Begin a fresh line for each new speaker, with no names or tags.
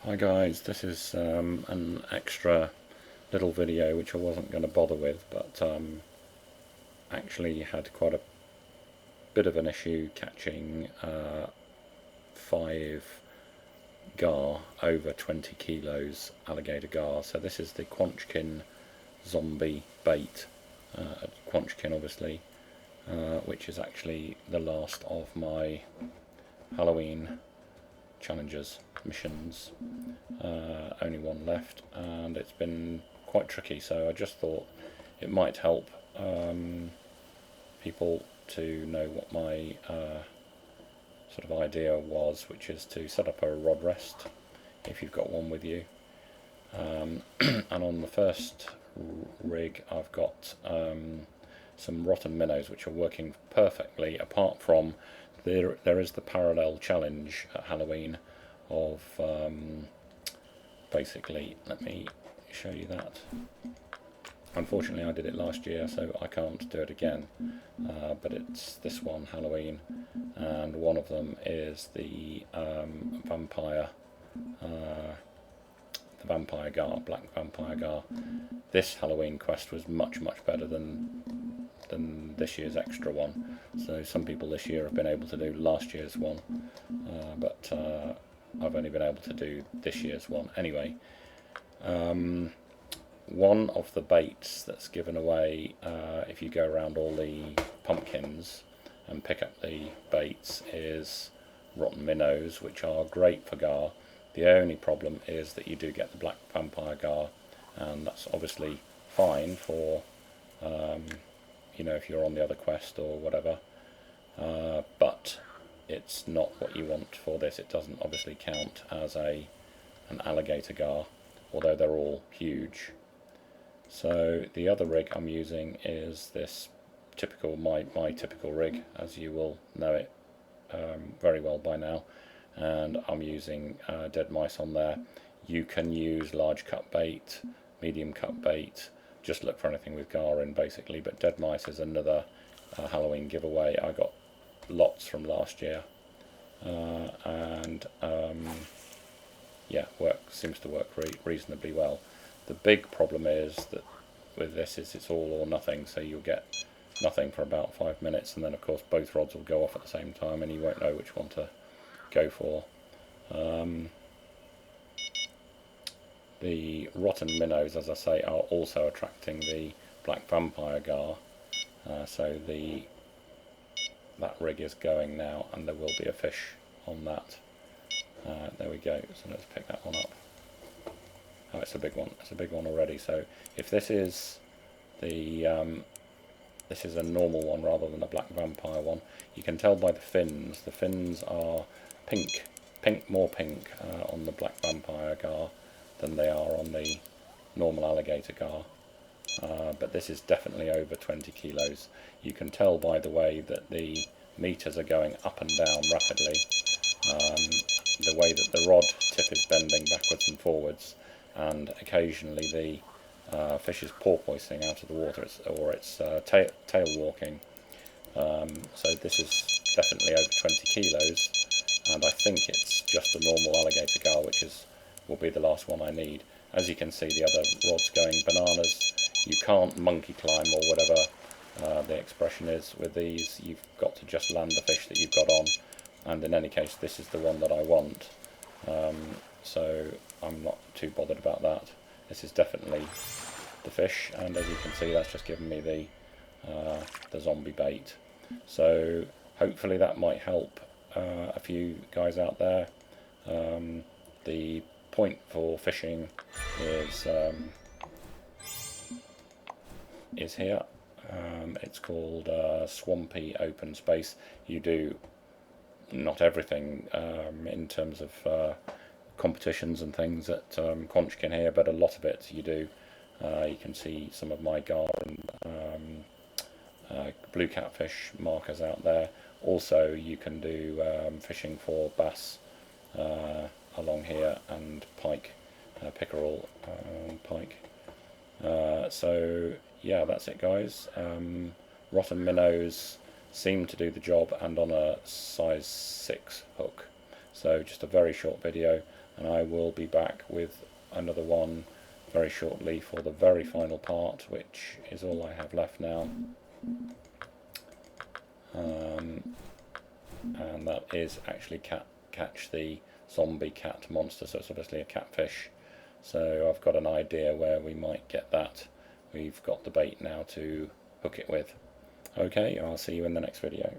Hi guys, this is an extra little video which I wasn't going to bother with, but actually had quite a bit of an issue catching 5 gar over 20 kilos alligator gar. So this is the Quanchkin zombie bait, Quanchkin obviously, which is actually the last of my Halloween challenges, missions. Only one left, and it's been quite tricky, so I just thought it might help people to know what my sort of idea was, which is to set up a rod rest if you've got one with you. And on the first rig I've got some rotten minnows which are working perfectly, apart from there is the parallel challenge at Halloween of basically, let me show you that. Unfortunately I did it last year, so I can't do it again, but it's this one, Halloween, and one of them is the vampire gar, black vampire gar. This Halloween quest was much better than this year's extra one, so some people this year have been able to do last year's one, but I've only been able to do this year's one. Anyway, one of the baits that's given away if you go around all the pumpkins and pick up the baits is rotten minnows, which are great for gar. The only problem is that you do get the black vampire gar, and that's obviously fine for if you're on the other quest or whatever, but it's not what you want for this. It doesn't obviously count as an alligator gar, although they're all huge. So the other rig I'm using is this typical, my typical rig, as you will know it very well by now, and I'm using dead mice on there. You can use large cut bait, medium cut bait, just look for anything with gar in basically, but dead mice is another Halloween giveaway. I got lots from last year, and yeah, seems to work reasonably well. The big problem is that with this is it's all or nothing, so you'll get nothing for about 5 minutes, and then of course both rods will go off at the same time and you won't know which one to go for. The rotten minnows, as I say, are also attracting the black vampire gar, so that rig is going now, and there will be a fish on that. There we go, so let's pick that one up. Oh, it's a big one. It's a big one already. So if this is this is a normal one rather than a black vampire one, you can tell by the fins. The fins are pink, more pink on the black vampire gar than they are on the normal alligator gar. But this is definitely over 20 kilos. You can tell by the way that the meters are going up and down rapidly, the way that the rod tip is bending backwards and forwards, and occasionally the fish is porpoising out of the water, or it's tail walking. So this is definitely over 20 kilos, and I think it's just a normal alligator gar, which will be the last one I need. As you can see, the other rod's going bananas. You can't monkey climb, or whatever the expression is with these. You've got to just land the fish that you've got on, and in any case this is the one that I want, so I'm not too bothered about that. This is definitely the fish, and as you can see, that's just given me the zombie bait. So hopefully that might help a few guys out there. The point for fishing is here. It's called swampy open space. You do not everything in terms of competitions and things at Quanchkin here, but a lot of it you do. You can see some of my gar and blue catfish markers out there. Also you can do fishing for bass along here, and pike, pickerel, pike. So yeah, that's it guys. Rotten minnows seem to do the job, and on a size 6 hook. So just a very short video, and I will be back with another one very shortly for the very final part, which is all I have left now. And that is actually catch the zombie cat monster, so it's obviously a catfish. So I've got an idea where we might get that. We've got the bait now to hook it with. Okay, I'll see you in the next video.